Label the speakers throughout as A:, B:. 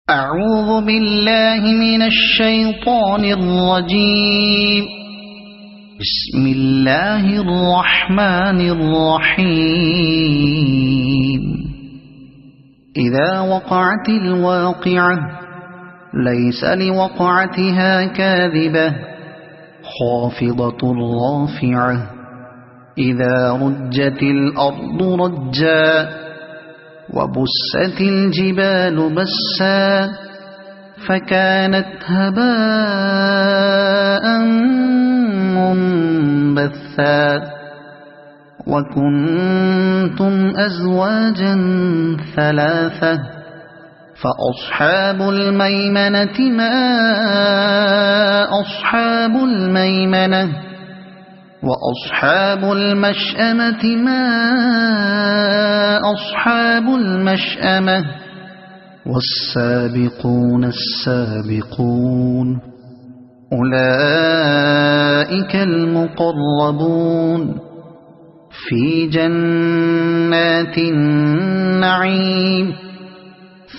A: أعوذ بالله من الشيطان الرجيم. بسم الله الرحمن الرحيم. إذا وقعت الواقعة ليس لوقعتها كاذبة خافضة رافعة إذا رجت الأرض رجا وبست الجبال بسا فكانت هباء منبثا وكنتم أزواجا ثلاثة فأصحاب الميمنة ما أصحاب الميمنة وأصحاب المشأمة ما أصحاب المشأمة والسابقون السابقون أولئك المقربون في جنات النعيم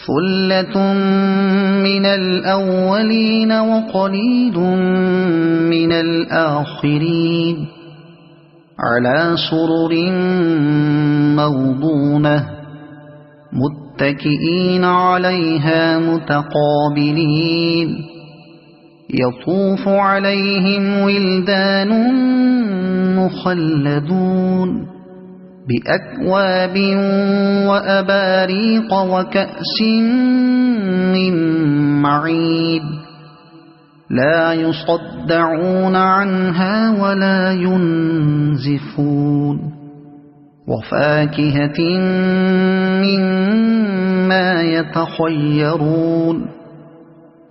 A: ثلة من الأولين وقليل من الآخرين على سرر موضونة متكئين عليها متقابلين يطوف عليهم ولدان مخلدون بأكواب وأباريق وكأس من معين لا يصدعون عنها ولا ينزفون وفاكهة مما يتخيرون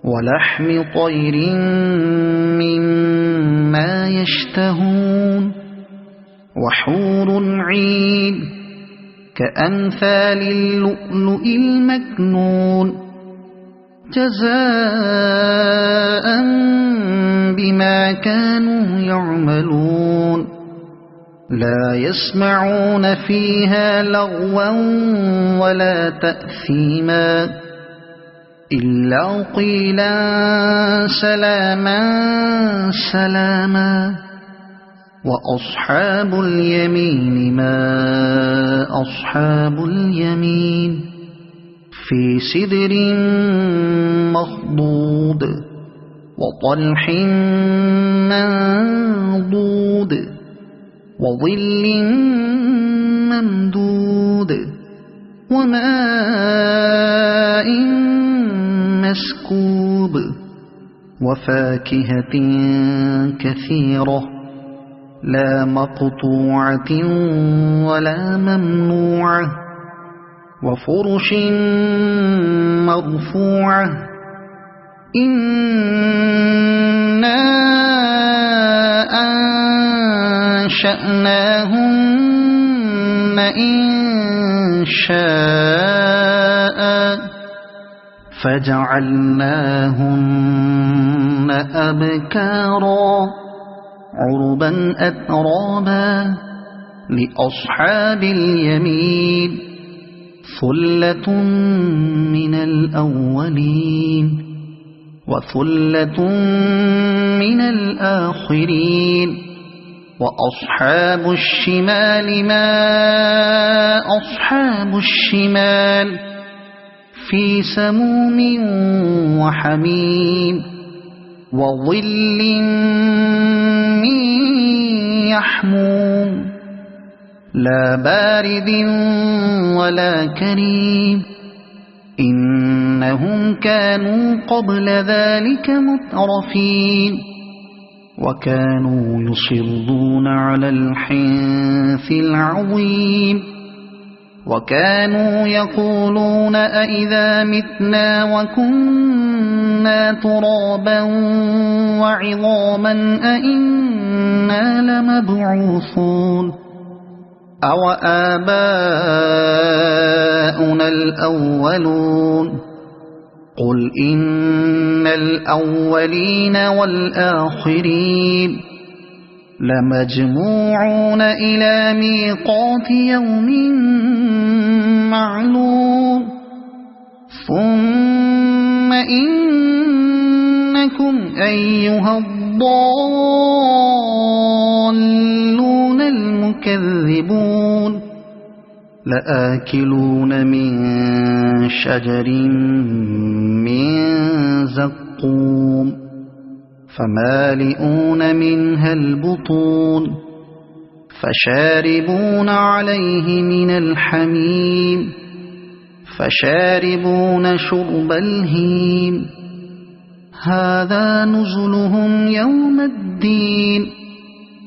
A: ولحم طير مما يشتهون وحور عين كأمثال اللؤلؤ المكنون جزاء بما كانوا يعملون لا يسمعون فيها لغوا ولا تأثيما إلا قيلا سلاما سلاما وأصحاب اليمين ما أصحاب اليمين في سدر مخضود وطلح منضود وظل ممدود وماء مسكوب وفاكهة كثيرة لا مقطوعة ولا ممنوعة وفرش مرفوعة إنا أنشأناهن إنشاء فجعلناهن أبكارا عربا أترابا لأصحاب اليمين ثلة من الأولين وثلة من الآخرين وأصحاب الشمال ما أصحاب الشمال في سموم وحميم وظل من يحموم لا بارد ولا كريم إنهم كانوا قبل ذلك مترفين وكانوا يصرون على الحنث العظيم وكانوا يقولون أئذا متنا وكنا ترابا وعظاما أئنا لمبعوثون أو آباؤنا الأولون قل إن الأولين والآخرين لمجموعون إلى ميقات يوم معلوم ثم إنكم أيها الضالون المكذبون لآكلون من شجر من زقوم فمالئون منها البطون فشاربون عليه من الحميم فشاربون شرب الهيم هذا نزلهم يوم الدين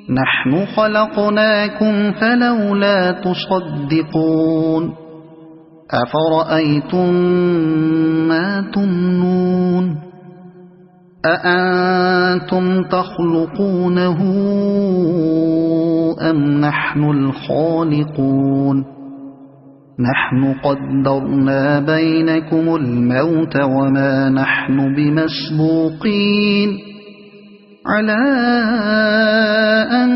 A: نحن خلقناكم فلولا تصدقون أفرأيتم ما تمنون أأنتم تخلقونه أم نحن الخالقون نحن قدرنا بينكم الموت وما نحن بمسبوقين على أن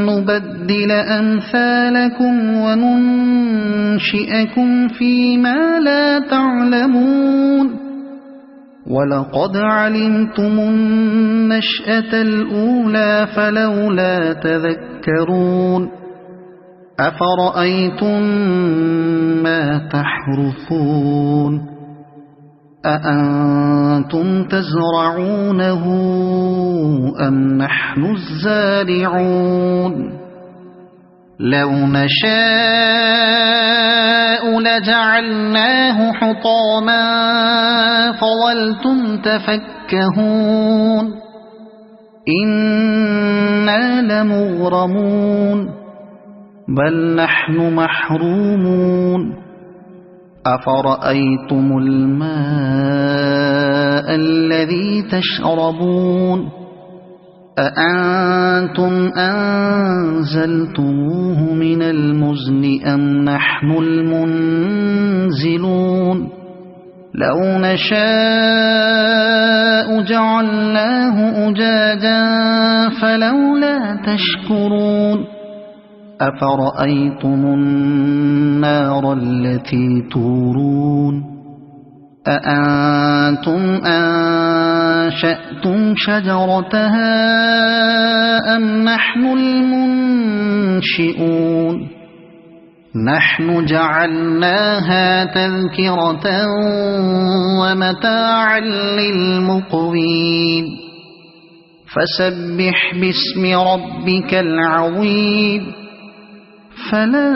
A: نبدل أمثالكم وننشئكم فيما لا تعلمون ولقد علمتم النشأة الأولى فلولا تذكرون أفرأيتم ما تحرثون أأنتم تزرعونه أم نحن الزارعون لو نشاء لجعلناه حطاما فظلتم تفكهون إنا لمغرمون بل نحن محرومون أفرأيتم الماء الذي تشربون أأنتم أنزلتموه من المزن أم نحن المنزلون لو نشاء جعلناه أجاجا فلولا تشكرون أفرأيتم النار التي تورون أأنتم أنشأتم شجرتها أم نحن المنشئون نحن جعلناها تذكرة ومتاعا للمقوين فسبح باسم ربك العظيم فلا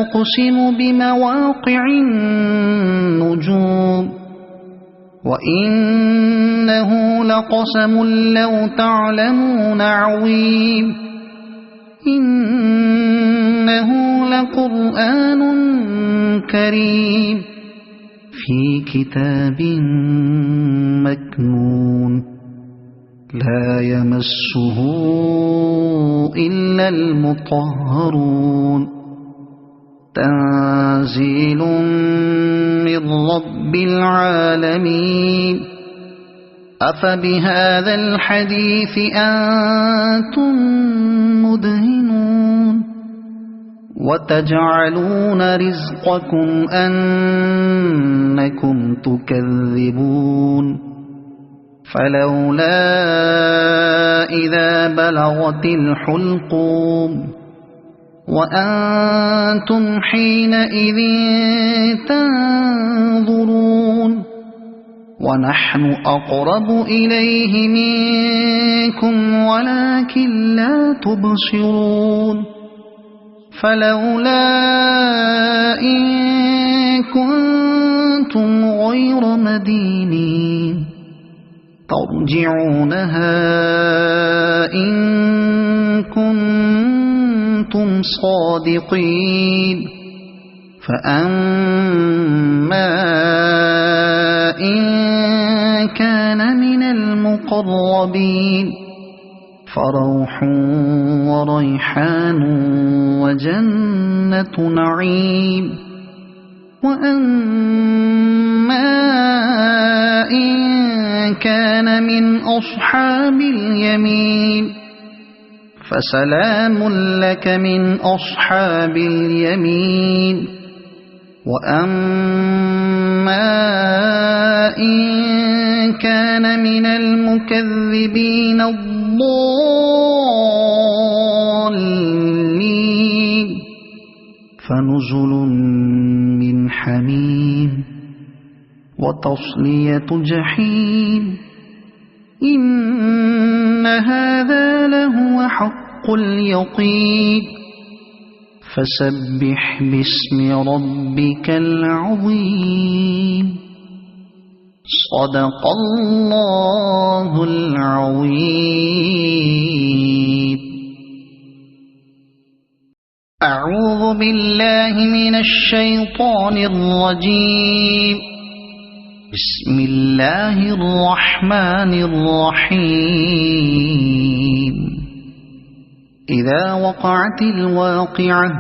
A: أقسم بمواقع النجوم وإنه لقسم لو تعلمون عظيم إنه لقرآن كريم في كتاب مكنون لا يمسه إلا المطهرون تنزيل من رب العالمين أفبهذا الحديث أنتم مدهنون وتجعلون رزقكم أنكم تكذبون فلولا إذا بلغت الحلقوم وأنتم حينئذ تنظرون ونحن أقرب إليه منكم ولكن لا تبصرون فلولا إن كنتم غير مدينين ترجعونها إن كنتم صادقين فأما إن كان من المقربين فروح وريحان وجنة نعيم وأما إن كان من أصحاب اليمين فسلام لك من أصحاب اليمين وأما إن كان من المكذبين الضالين فنزل من حميم وتصلية جحيم إن هذا لهو حق اليقين فسبح باسم ربك العظيم صدق الله العظيم. أعوذ بالله من الشيطان الرجيم. بسم الله الرحمن الرحيم. إذا وقعت الواقعة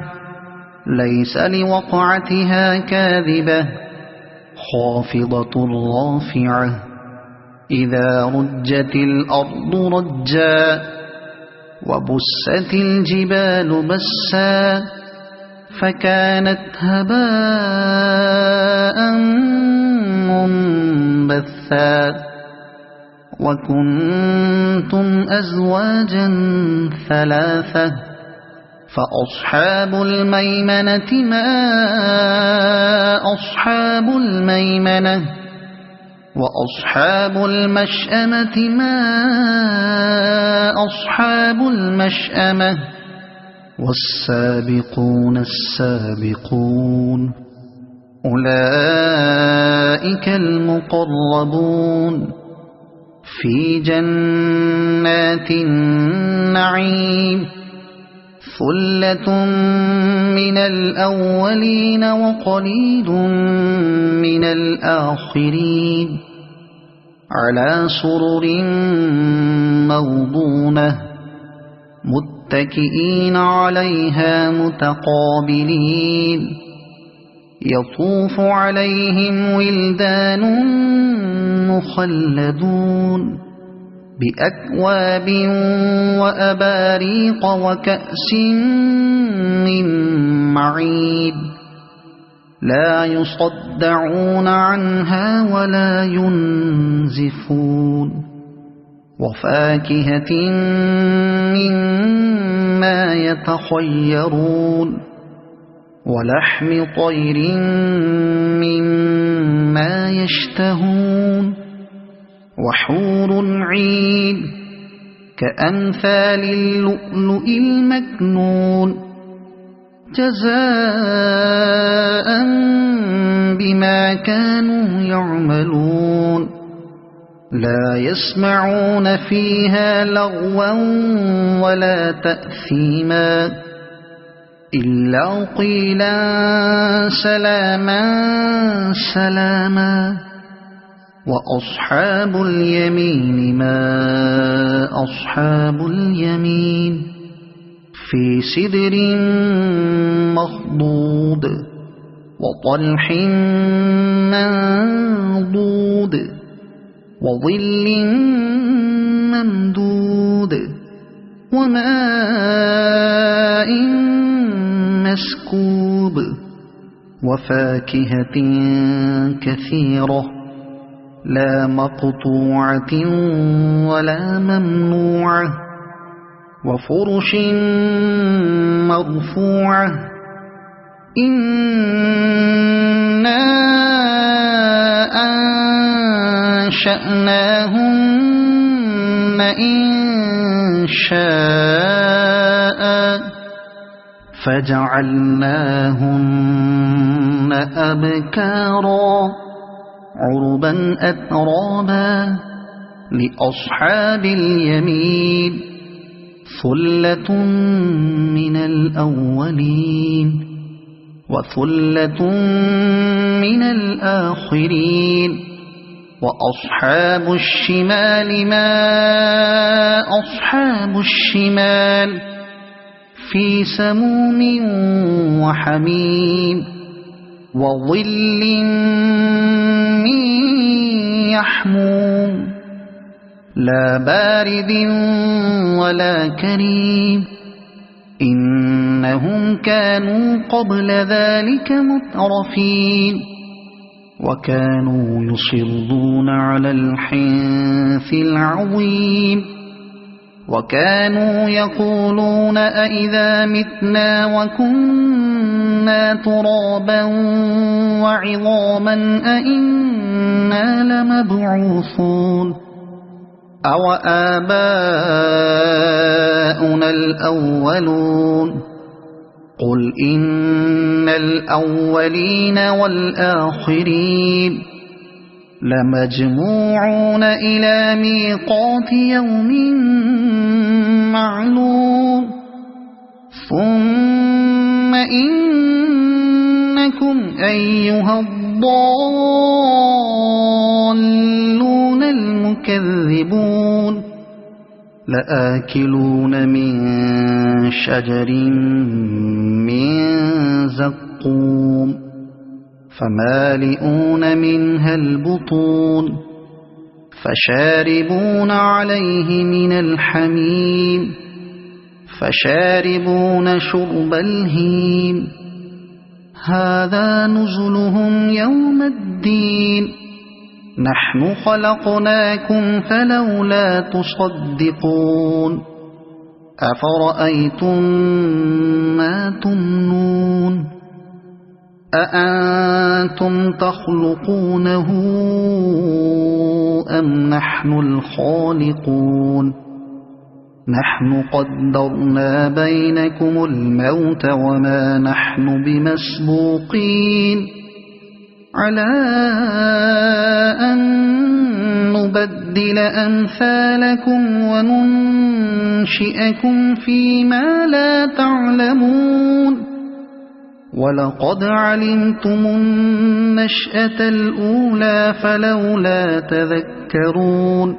A: ليس لوقعتها كاذبة خافضة رافعة إذا رجت الأرض رجا وبست الجبال بسا فكانت هباء منبثا وكنتم أزواجا ثلاثة فأصحاب الميمنة ما أصحاب الميمنة وأصحاب المشأمة ما أصحاب المشأمة والسابقون السابقون أولئك المقربون في جنات النعيم ثلة من الأولين وقليل من الآخرين على سرر موضونة متكئين عليها متقابلين يطوف عليهم ولدان مخلدون بأكواب وأباريق وكأس من معين لا يصدعون عنها ولا ينزفون وفاكهة مما يتخيرون ولحم طير مما يشتهون وحور عين كأمثال اللؤلؤ المكنون جزاء بما كانوا يعملون لا يسمعون فيها لغوا ولا تأثيما إلا قيلا سلاما سلاما وأصحاب اليمين ما أصحاب اليمين في سدر مخضود وطلح منضود وظل ممدود وماء مسكوب وفاكهة كثيرة لا مقطوعة ولا ممنوعة وفرش مرفوعة إنا أنشأناهن إنشاء فجعلناهن أبكارا عربا أترابا لأصحاب اليمين ثلة من الأولين وثلة من الآخرين وأصحاب الشمال ما أصحاب الشمال في سموم وحميم وظل من يحموم لا بارد ولا كريم إنهم كانوا قبل ذلك مترفين وكانوا يصرون على الحنث العظيم وكانوا يقولون أإذا متنا وكنا ترابا وعظاما أإنا لمبعوثون أو آباؤنا الأولون قل إن الأولين والآخرين لمجموعون إلى ميقات يوم معلوم ثم إنكم أيها الضالون المكذبون لآكلون من شجر من زقوم فمالئون منها البطون فشاربون عليه من الحميم فشاربون شرب الهيم هذا نزلهم يوم الدين نحن خلقناكم فلولا تصدقون أفرأيتم ما تمنون أأنتم تخلقونه أم نحن الخالقون نحن قدرنا بينكم الموت وما نحن بمسبوقين على أن نبدل أمثالكم وننشئكم فيما لا تعلمون ولقد علمتم النشأة الأولى فلولا تذكرون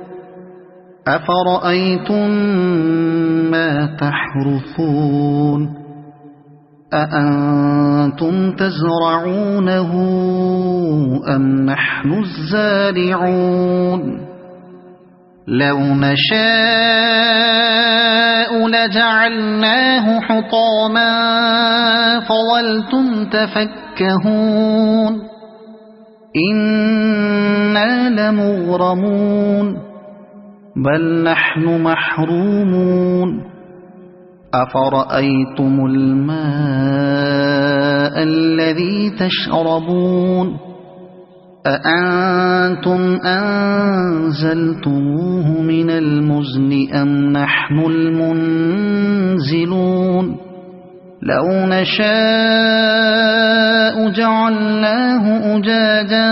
A: أفرأيتم ما تحرثون أأنتم تزرعونه أم نحن الزارعون لو نشاء لجعلناه حطاما فظلتم تفكهون إنا لمغرمون بل نحن محرومون أفرأيتم الماء الذي تشربون أأنتم أنزلتموه من المزن أم نحن المنزلون لو نشاء جعلناه أجاجا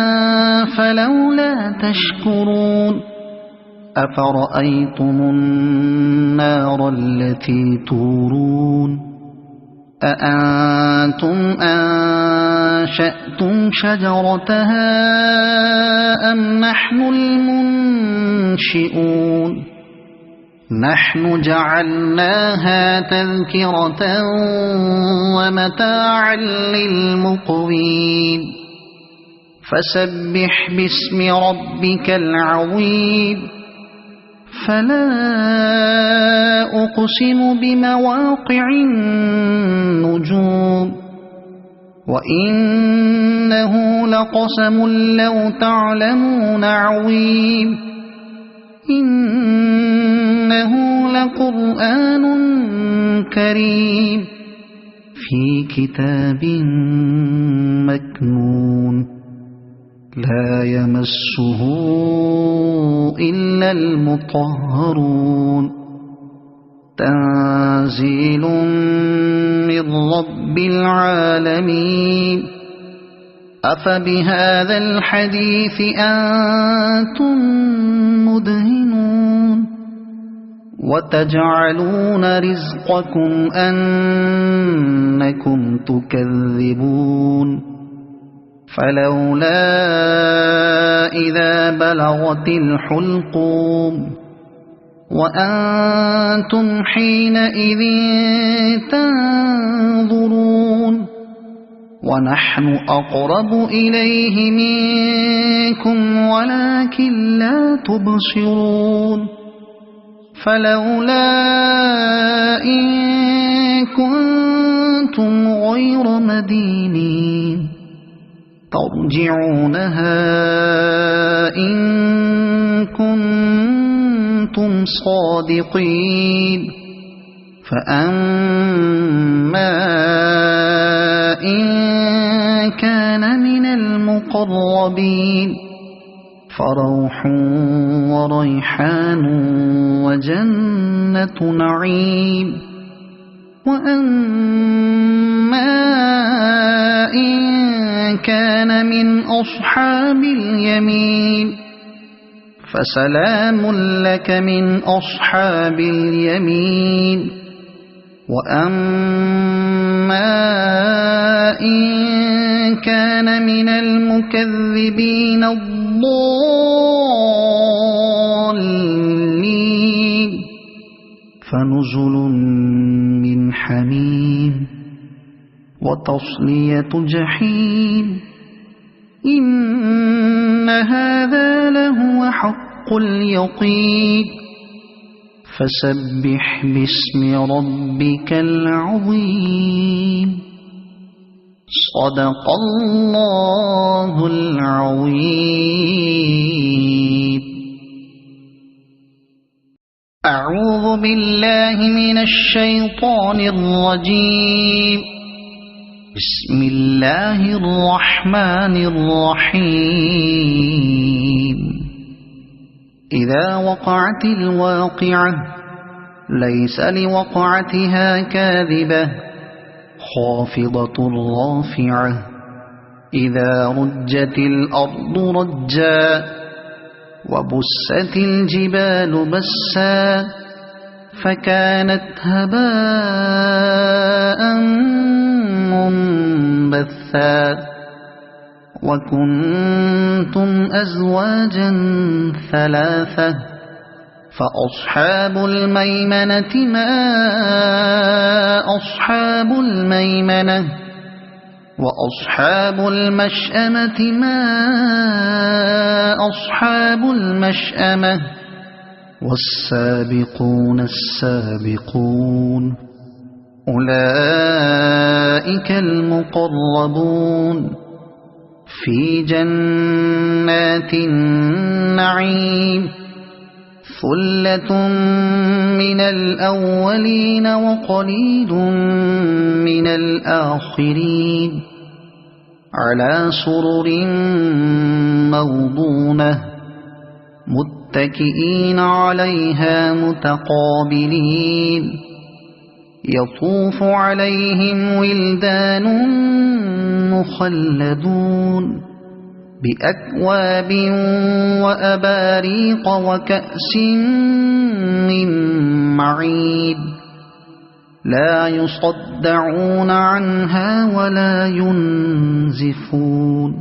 A: فلولا تشكرون أفرأيتم النار التي تورون أأنتم أنشأتم شجرتها أم نحن المنشئون نحن جعلناها تذكرة ومتاعا للمقوين فسبح باسم ربك العظيم فلا أقسم بمواقع النجوم وإنه لقسم لو تعلمون عظيم إنه لقرآن كريم في كتاب مكنون لا يمسه إلا المطهرون تنزيل من رب العالمين أفبهذا الحديث أنتم مدهنون وتجعلون رزقكم أنكم تكذبون فلولا إذا بلغت الحلقوم وأنتم حينئذ تنظرون ونحن أقرب إليه منكم ولكن لا تبصرون فلولا إن كنتم غير مدينين ترجعونها إن كنتم صادقين فأما إن كان من المقربين فروح وريحان وجنة نعيم وأما إن كان من أصحاب اليمين فسلام لك من أصحاب اليمين وأما إن كان من المكذبين الضالين فنزل من حميم وتصلية جحيم إن هذا لهو حق اليقين فسبح باسم ربك العظيم صدق الله العظيم. أعوذ بالله من الشيطان الرجيم. بسم الله الرحمن الرحيم. إذا وقعت الواقعة ليس لوقعتها كاذبة خافضة رافعة إذا رجت الأرض رجا وبست الجبال بسا فكانت هباء منبثا وكنتم أزواجا ثلاثة فأصحاب الميمنة ما أصحاب الميمنة وأصحاب المشأمة ما أصحاب المشأمة والسابقون السابقون أولئك المقربون في جنات النعيم ثلة من الأولين وقليل من الآخرين على سرر موضونة متكئين عليها متقابلين يطوف عليهم ولدان مخلدون بأكواب وأباريق وكأس من معين لا يصدعون عنها ولا ينزفون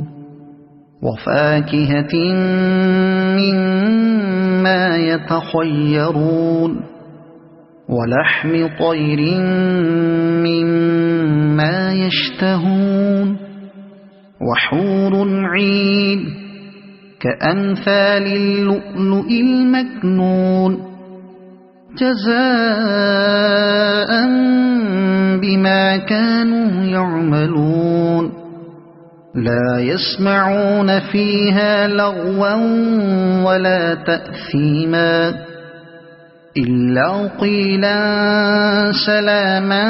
A: وفاكهة مما يتخيرون ولحم طير مما يشتهون وحور عين كأمثال اللؤلؤ المكنون جزاء بما كانوا يعملون لا يسمعون فيها لغوا ولا تأثيما إلا قيلا سلاما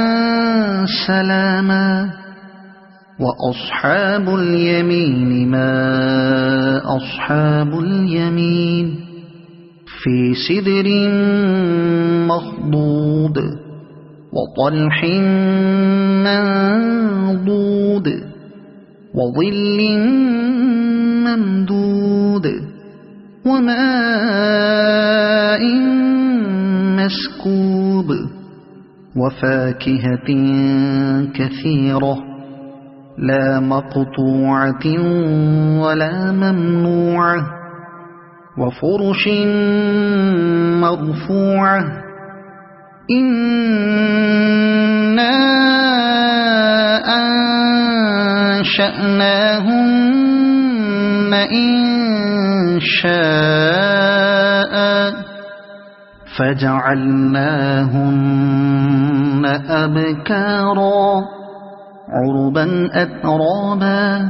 A: سلاما وأصحاب اليمين ما أصحاب اليمين في سدر مخضود وطلح منضود وظل ممدود وماء مسكوب وفاكهة كثيرة لا مقطوعة ولا ممنوعة وفرش مرفوعة إنا أنشأناهن إنشاء فجعلناهن أبكارا عربا أترابا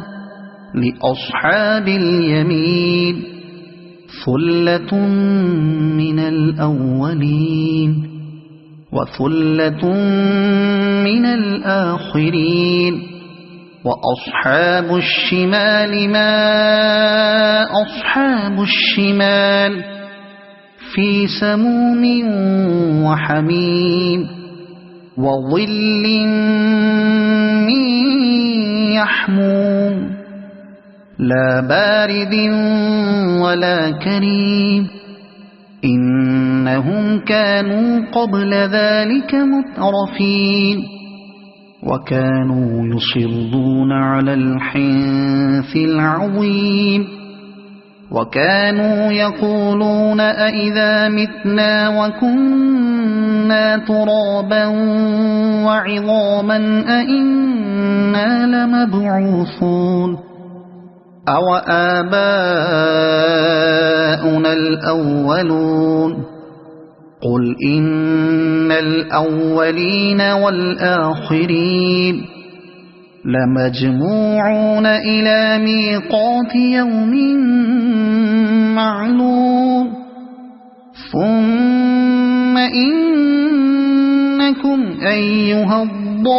A: لأصحاب اليمين ثلة من الأولين وثلة من الآخرين وأصحاب الشمال ما أصحاب الشمال في سموم وحميم وظل من يحموم لا بارد ولا كريم إنهم كانوا قبل ذلك مترفين وكانوا يصرون على الحنث العظيم وكانوا يقولون أئذا متنا وكنا ترابا وعظاما أئنا لمبعوثون أو آباؤنا الأولون قل إن الأولين والآخرين لمجموعون إلى ميقات يوم معلوم ثم إنكم أيها الضالون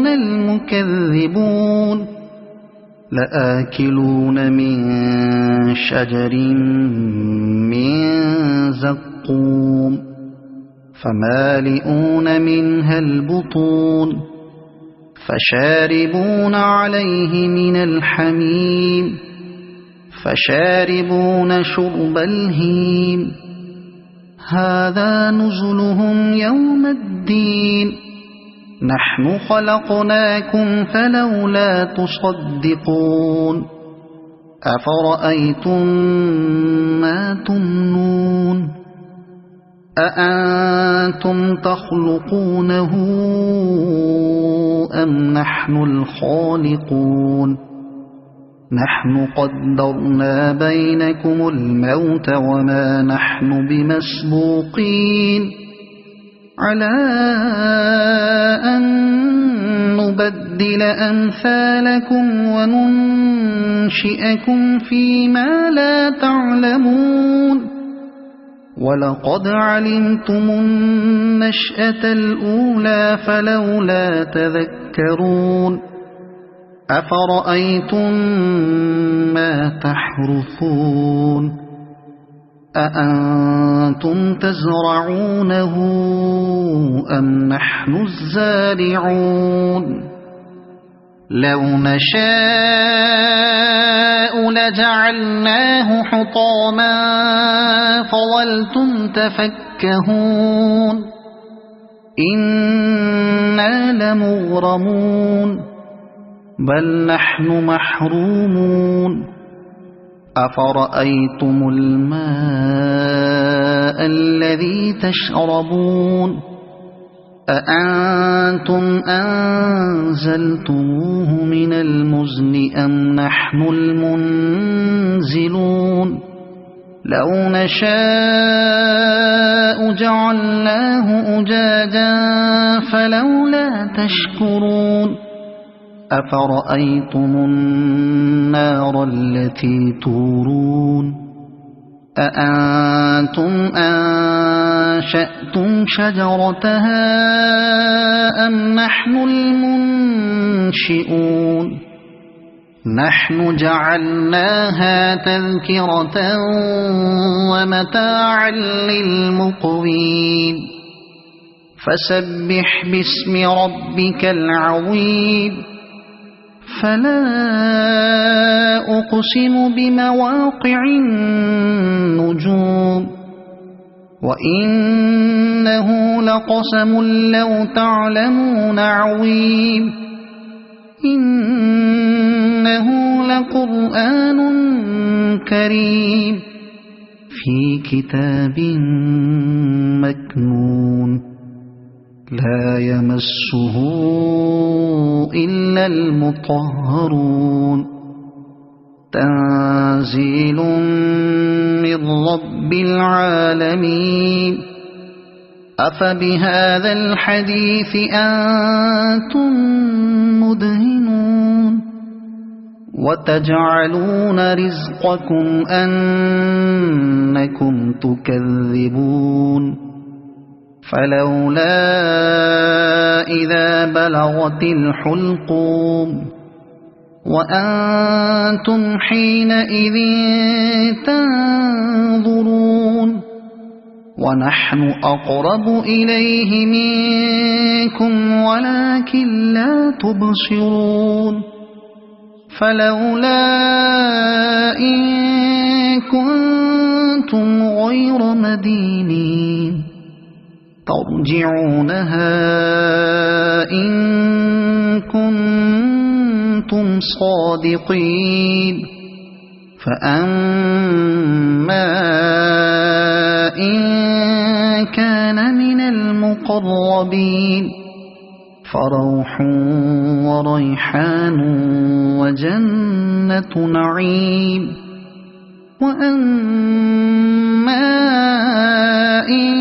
A: المكذبون لآكلون من شجر من زقوم فمالئون منها البطون فشاربون عليه من الحميم فشاربون شرب الهيم هذا نزلهم يوم الدين نحن خلقناكم فلولا تصدقون أفرأيتم ما تمنون أأنتم تخلقونه أم نحن الخالقون نحن قدرنا بينكم الموت وما نحن بمسبوقين على أن نبدل أمثالكم وننشئكم فيما لا تعلمون ولقد علمتم النشأة الأولى فلولا تذكرون أفرأيتم ما تحرثون أأنتم تزرعونه أم نحن الزارعون لو نشاء لجعلناه حطاما فظلتم تفكهون إنا لمغرمون بل نحن محرومون أفرأيتم الماء الذي تشربون أأنتم أنزلتموه من المزن أم نحن المنزلون لو نشاء جعلناه أجاجا فلولا تشكرون أفرأيتم النار التي تورون أأنتم أنشأتم شجرتها أم نحن المنشئون نحن جعلناها تذكرة ومتاعا للمقوين فسبح باسم ربك العظيم فلا أقسم بمواقع النجوم وإنه لقسم لو تعلمون عظيم إنه لقرآن كريم في كتاب مكنون لا يمسه إلا المطهرون تنزيل من رب العالمين أفبهذا الحديث أنتم مدهنون وتجعلون رزقكم أنكم تكذبون فلولا إذا بلغت الحلقوم وأنتم حينئذ تنظرون ونحن أقرب إليه منكم ولكن لا تبصرون فلولا إن كنتم غير مدينين ترجعونها إن كنتم صادقين فأما إن كان من المقربين فروح وريحان وجنة نعيم وأما إن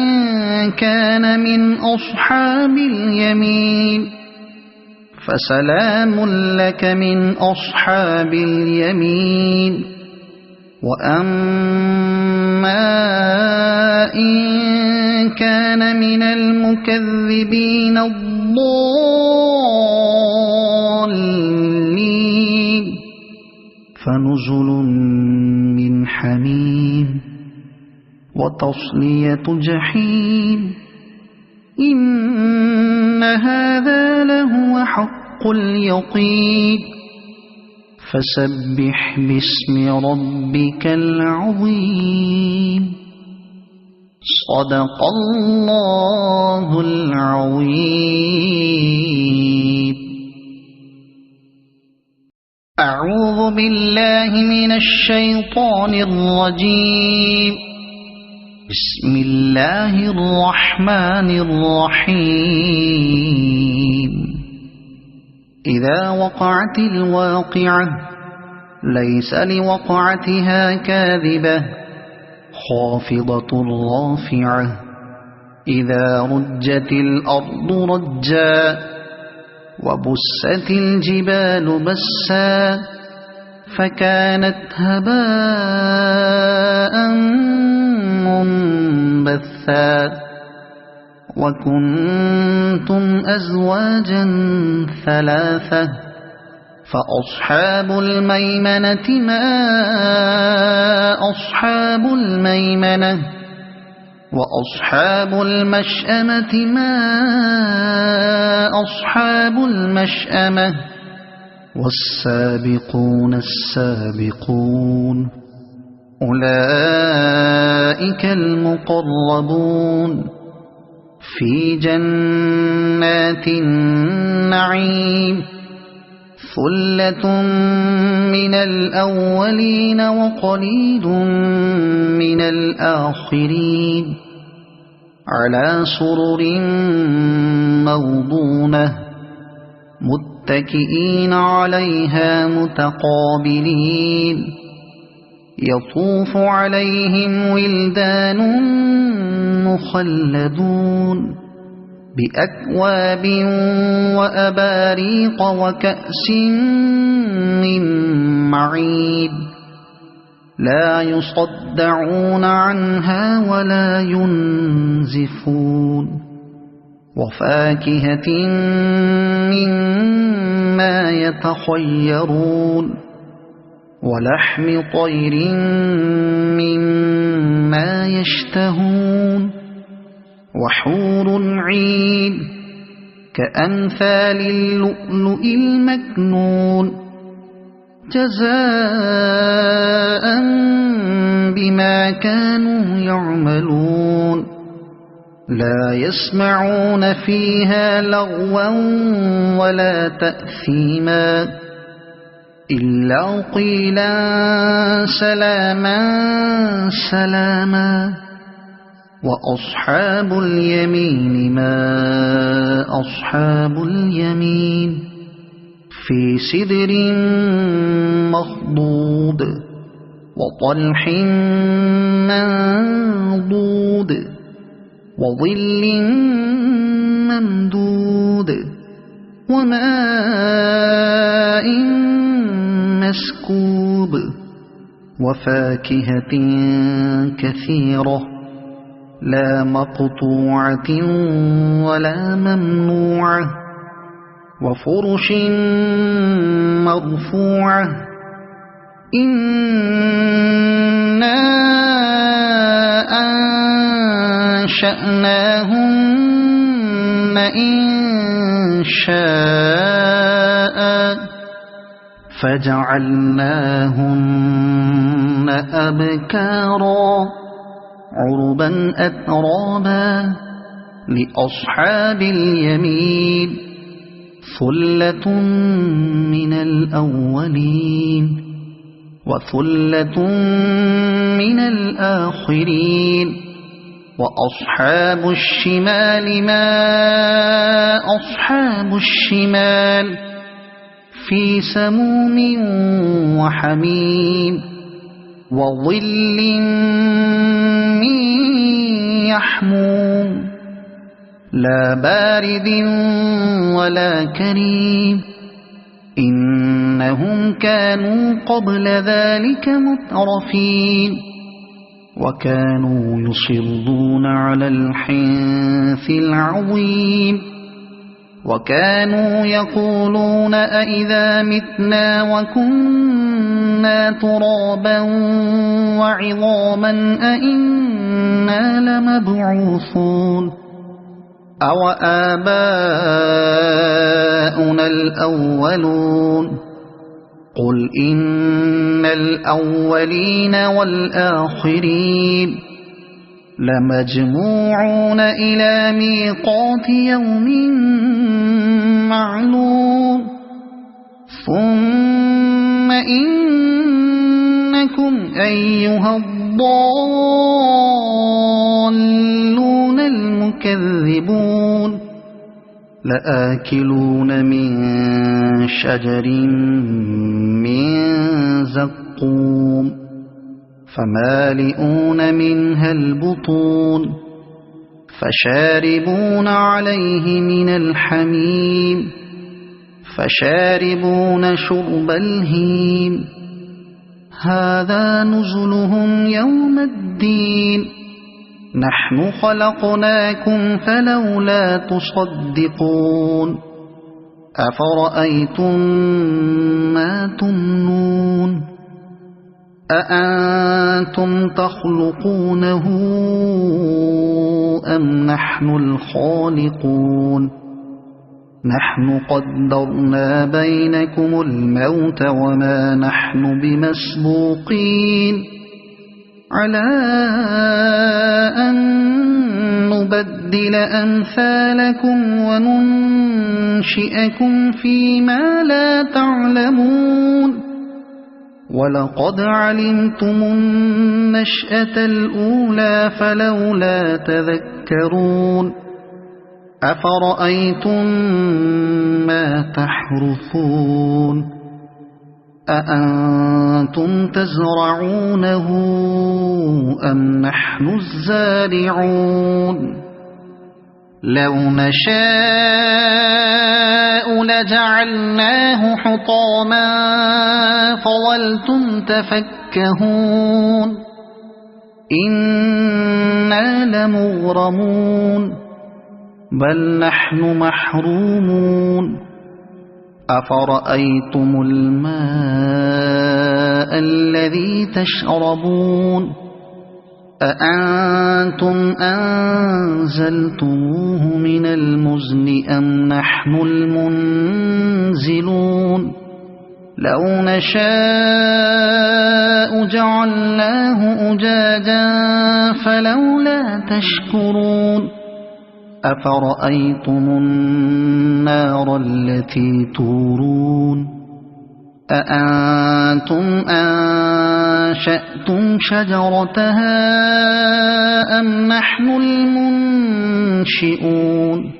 A: كان من أصحاب اليمين فسلام لك من أصحاب اليمين وأما إن كان من المكذبين الضالين فنزل من حميم وتصلية جحيم إن هذا لهو حق اليقين فسبح باسم ربك العظيم صدق الله العظيم. أعوذ بالله من الشيطان الرجيم. بسم الله الرحمن الرحيم. إذا وقعت الواقعة ليس لوقعتها كاذبة خافضة رافعة إذا رجت الأرض رجا وبست الجبال بسا فكانت هباء منبثا وكنتم أزواجا ثلاثة فأصحاب الميمنة ما أصحاب الميمنة وأصحاب المشأمة ما أصحاب المشأمة والسابقون السابقون أولئك المقربون في جنات النعيم ثلة من الأولين وقليل من الآخرين على سرر موضونة متكئين عليها متقابلين يطوف عليهم ولدان مخلدون بأكواب وأباريق وكأس من معين لا يصدعون عنها ولا ينزفون وفاكهة مما يتخيرون ولحم طير مما يشتهون وحور عين كأمثال اللؤلؤ المكنون جزاء بما كانوا يعملون لا يسمعون فيها لغوا ولا تأثيما إلا قيلا سلاما سلاما وأصحاب اليمين ما أصحاب اليمين في سدر مخضود وطلح منضود وظل ممدود وماء مسكوب وفاكهة كثيرة لا مقطوعة ولا ممنوعة وفرش مرفوعة إنا أنشأناهن إنشاء فجعلناهن أبكارا عربا أترابا لأصحاب اليمين ثلة من الأولين وثلة من الآخرين وأصحاب الشمال ما أصحاب الشمال في سموم وحميم وظل من يحموم لا بارد ولا كريم إنهم كانوا قبل ذلك مترفين وكانوا يصرون على الحنث العظيم وكانوا يقولون أئذا متنا وكنا ترابا وعظاما أئنا لمبعوثون أو آباؤنا الأولون قل إن الأولين والآخرين لمجموعون إلى ميقات يوم معلوم ثم إنكم أيها الضالون المكذبون لآكلون من شجر من زقوم فمالئون منها البطون فشاربون عليه من الحميم فشاربون شرب الهيم هذا نزلهم يوم الدين نحن خلقناكم فلولا تصدقون أفرأيتم ما تمنون أأنتم تخلقونه أم نحن الخالقون نحن قدرنا بينكم الموت وما نحن بمسبوقين على أن نبدل أمثالكم وننشئكم فيما لا تعلمون ولقد علمتم النشأة الأولى فلولا تذكرون أفرأيتم ما تحرثون أأنتم تزرعونه أم نحن الزارعون لو نشاء لجعلناه حطاما فظلتم تفكهون إنا لمغرمون بل نحن محرومون أفرأيتم الماء الذي تشربون أأنتم أنزلتموه من المزن أم نحن المنزلون لو نشاء جعلناه أجاجا فلولا تشكرون أفرأيتم النار التي تورون أأنتم أنشأتم شجرتها أم نحن المنشئون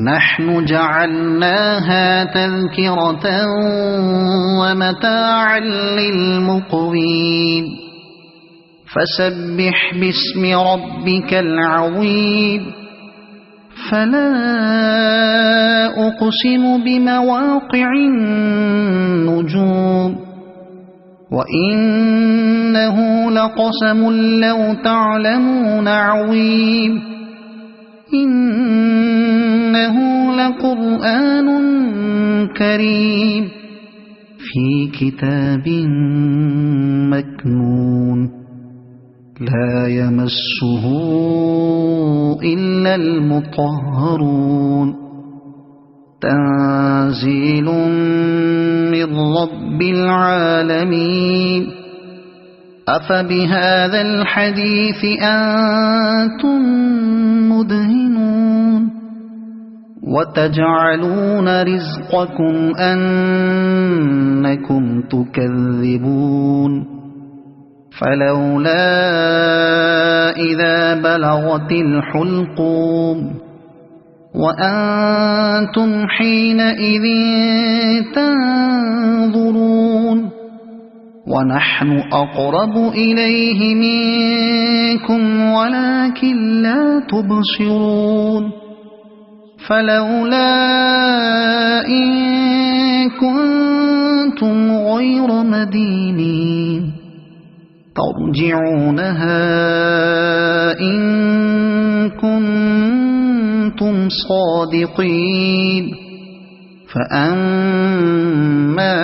A: نحن جعلناها تذكرة ومتاعا للمقوين فسبح باسم ربك العظيم فلا أقسم بمواقع النجوم وإنه لقسم لو تعلمون عظيم إنه لقرآن كريم في كتاب مكنون لا يمسه إلا المطهرون تنزيل من رب العالمين أفبهذا الحديث أنتم مدهنون وتجعلون رزقكم أنكم تكذبون فلولا إذا بلغت الحلقوم وأنتم حينئذ تنظرون ونحن أقرب إليه منكم ولكن لا تبصرون فلولا إن كنتم غير مدينين ترجعونها إن كنتم صادقين فأما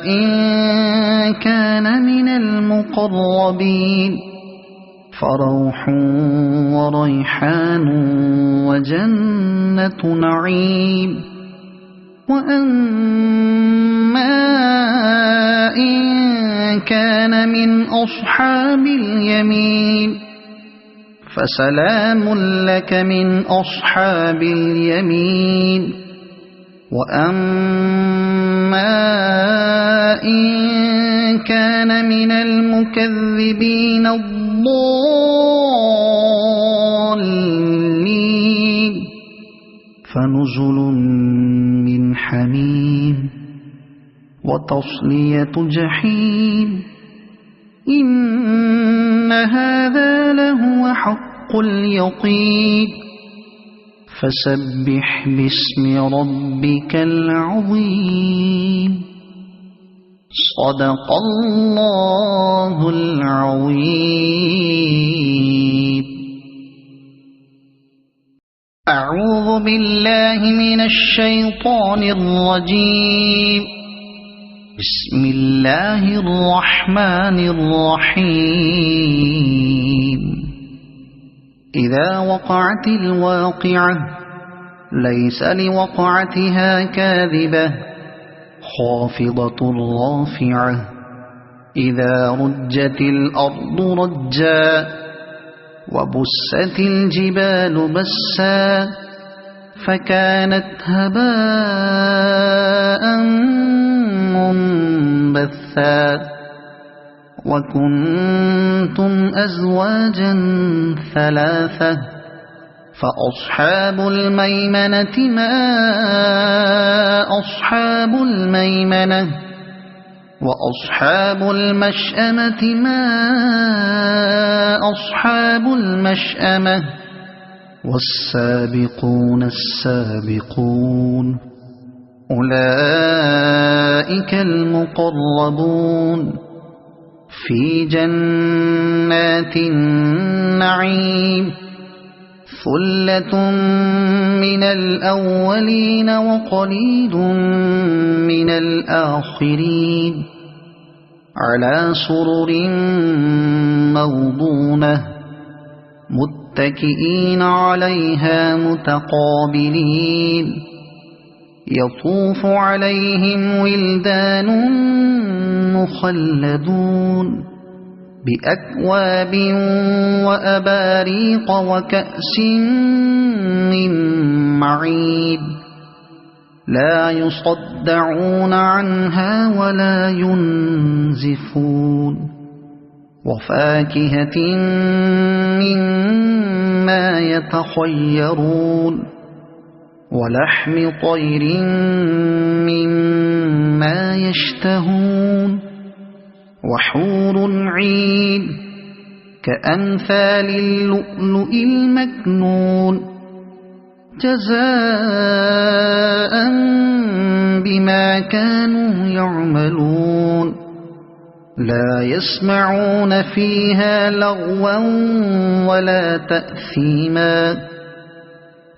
A: إن كان من المقربين فروح وريحان وجنة نعيم وأما إن كان من أصحاب اليمين فسلام لك من أصحاب اليمين وأما إن كان من المكذبين الضالين فنزل من حميم وتصلية جحيم إن هذا لهو حق اليقين فسبح باسم ربك العظيم صدق الله العظيم أعوذ بالله من الشيطان الرجيم بسم الله الرحمن الرحيم إذا وقعت الواقعة ليس لوقعتها كاذبة خافضة رافعة إذا رجت الأرض رجا وبست الجبال بسا فكانت هباء منبثا وكنتم أزواجا ثلاثة فأصحاب الميمنة ما أصحاب الميمنة وأصحاب المشأمة ما أصحاب المشأمة والسابقون السابقون أولئك المقربون في جنات النعيم ثلة من الأولين وقليل من الآخرين على سرر موضونة متكئين عليها متقابلين يطوف عليهم ولدان مخلدون بأكواب وأباريق وكأس من معين لا يصدعون عنها ولا ينزفون وفاكهة مما يتخيرون ولحم طير مما يشتهون وحور عين كأمثال اللؤلؤ المكنون جزاء بما كانوا يعملون لا يسمعون فيها لغوا ولا تأثيما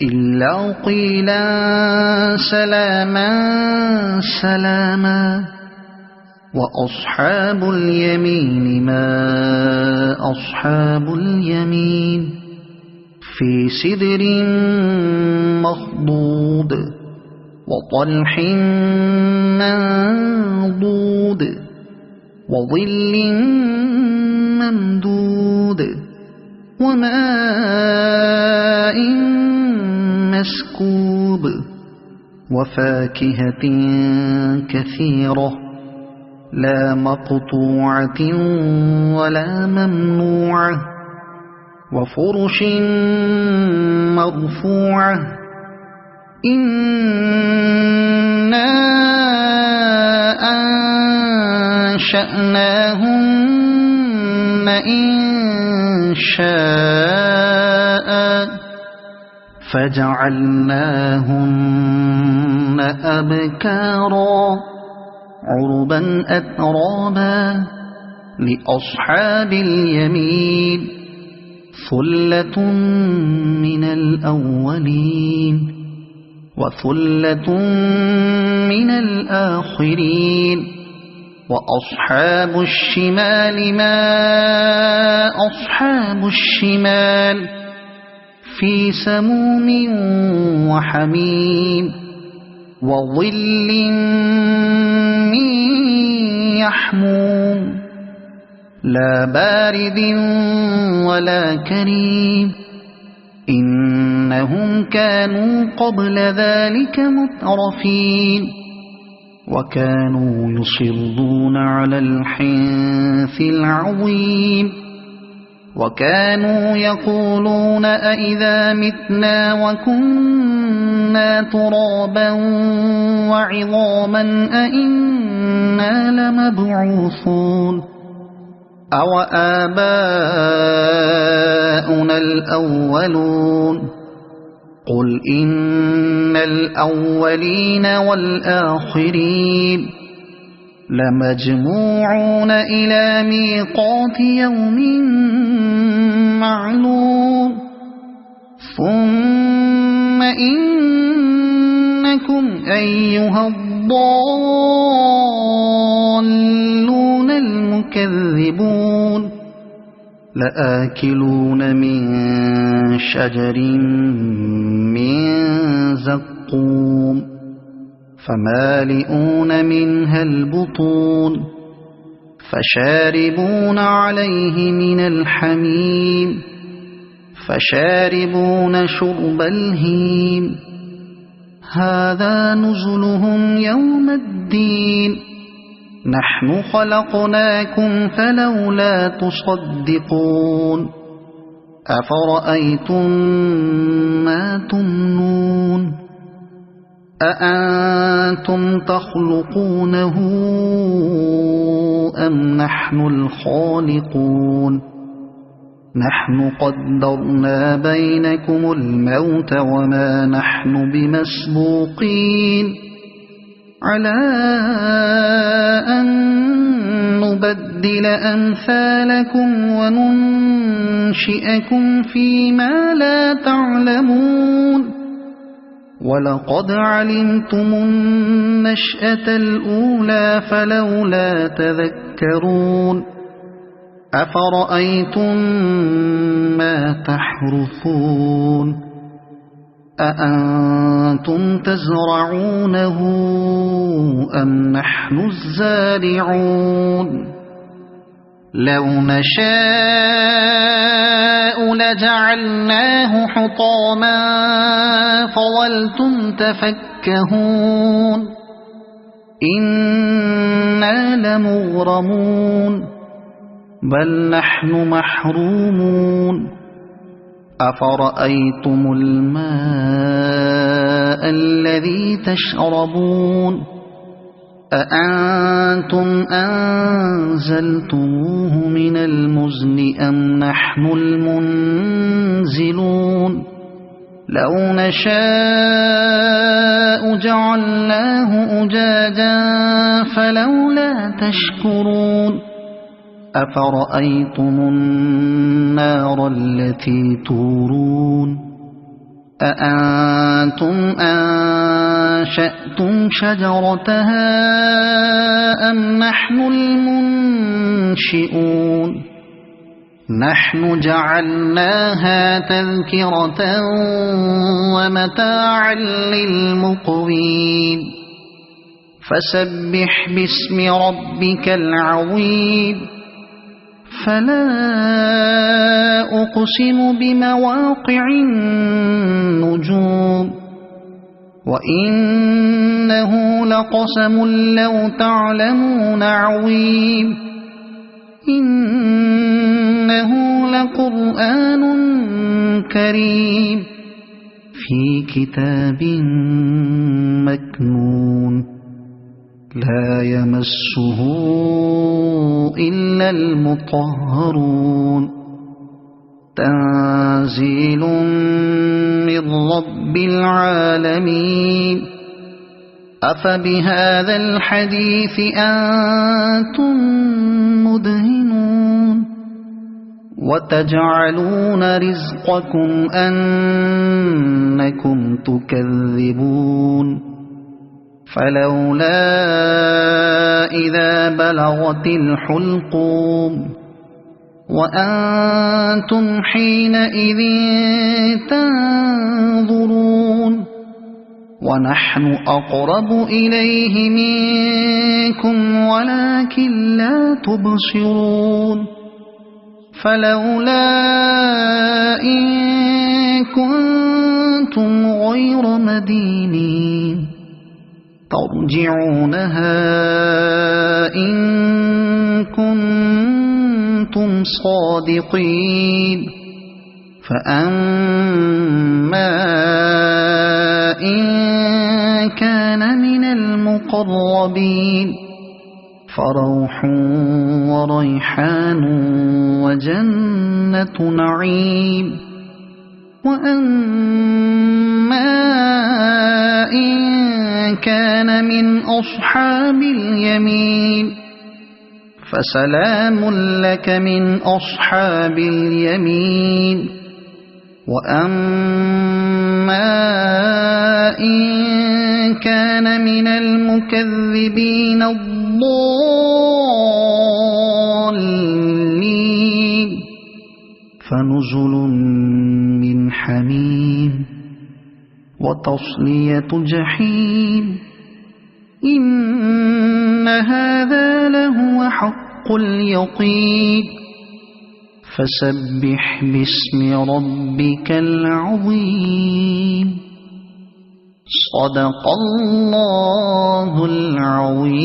A: إلا قيلا سلاما سلاما وأصحاب اليمين ما أصحاب اليمين في سدر مخضود وطلح منضود وظل ممدود وماء مسكوب وفاكهة كثيرة لا مقطوعة ولا ممنوعة وفرش مرفوعة إنا أنشأناهن إنشاء فجعلناهن أبكارا عربا أترابا لأصحاب اليمين ثلة من الأولين وثلة من الآخرين وأصحاب الشمال ما أصحاب الشمال في سموم وحميم وظل من يحموم لا بارد ولا كريم إنهم كانوا قبل ذلك مترفين وكانوا يصرون على الحنث العظيم وكانوا يقولون أئذا متنا وكنا ترابا وعظاما أئنا لمبعوثون أو آباؤنا الأولون قل إن الأولين والآخرين لمجموعون إلى ميقات يوم معلوم ثم إنكم أيها الضالون المكذبون لآكلون من شجر من زقوم فمالئون منها البطون فشاربون عليه من الحميم فشاربون شرب الهيم هذا نزلهم يوم الدين نحن خلقناكم فلولا تصدقون أفرأيتم ما تمنون أأنتم تخلقونه أم نحن الخالقون نحن قدرنا بينكم الموت وما نحن بمسبوقين على أن نبدل أمثالكم وننشئكم فيما لا تعلمون ولقد علمتم النشأة الأولى فلولا تذكرون أفرأيتم ما تحرثون أأنتم تزرعونه أم نحن الزارعون لو نشاء لجعلناه حطاما فظلتم تفكهون إنا لمغرمون بل نحن محرومون أفرأيتم الماء الذي تشربون أأنتم أنزلتموه من المزن أم نحن المنزلون لو نشاء جعلناه أجاجا فلولا تشكرون أفرأيتم النار التي تورون أأنتم أنشأتم شجرتها أم نحن المنشئون نحن جعلناها تذكرة ومتاعا للمقوين فسبح باسم ربك العظيم فلا أقسم بمواقع النجوم وإنه لقسم لو تعلمون عظيم إنه لقرآن كريم في كتاب مكنون لا يمسه إلا المطهرون تنزيل من رب العالمين أفبهذا الحديث أنتم مدهنون وتجعلون رزقكم أنكم تكذبون فلولا إذا بلغت الحلقوم وأنتم حينئذ تنظرون ونحن أقرب إليه منكم ولكن لا تبصرون فلولا إن كنتم غير مدينين ترجعونها إن كنتم صادقين فأما إن كان من المقربين فروح وريحان وجنة نعيم وأما إن كان من أصحاب اليمين فسلام لك من أصحاب اليمين وأما إن كان من المكذبين الضالين فنزل من حميم وتصلية جحيم إن هذا لهو حق اليقين فسبح باسم ربك العظيم صدق الله العظيم